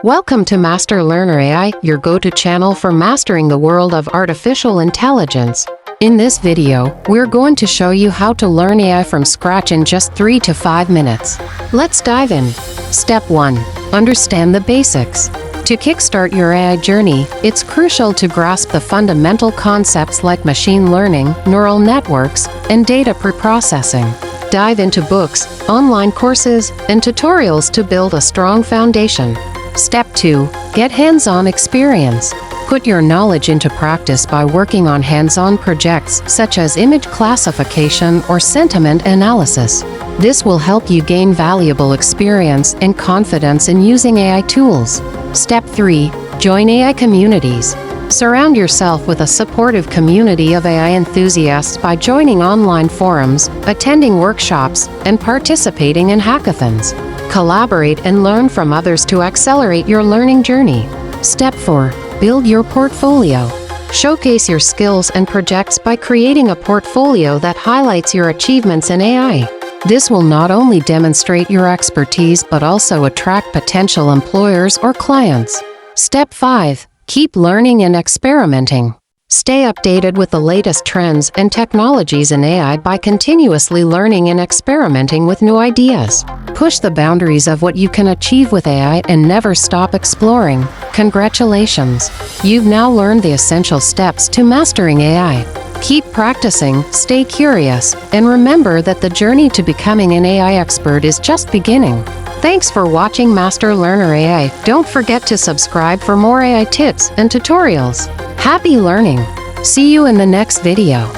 Welcome to Master Learner AI, your go-to channel for mastering the world of artificial intelligence. In this video, we're going to show you how to learn AI from scratch in just 3 to 5 minutes. Let's dive in. Step 1. Understand the basics. To kickstart your AI journey, it's crucial to grasp the fundamental concepts like machine learning, neural networks, and data preprocessing. Dive into books, online courses, and tutorials to build a strong foundation. Step 2. Get hands-on experience. Put your knowledge into practice by working on hands-on projects such as image classification or sentiment analysis. This will help you gain valuable experience and confidence in using AI tools. Step 3. Join AI communities. Surround yourself with a supportive community of AI enthusiasts by joining online forums, attending workshops, and participating in hackathons. Collaborate and learn from others to accelerate your learning journey. Step 4. Build your portfolio. Showcase your skills and projects by creating a portfolio that highlights your achievements in AI. This will not only demonstrate your expertise but also attract potential employers or clients. Step 5. Keep learning and experimenting. Stay updated with the latest trends and technologies in AI by continuously learning and experimenting with new ideas. Push the boundaries of what you can achieve with AI and never stop exploring. Congratulations! You've now learned the essential steps to mastering AI. Keep practicing, stay curious, and remember that the journey to becoming an AI expert is just beginning. Thanks for watching Master Learner AI. Don't forget to subscribe for more AI tips and tutorials. Happy learning! See you in the next video.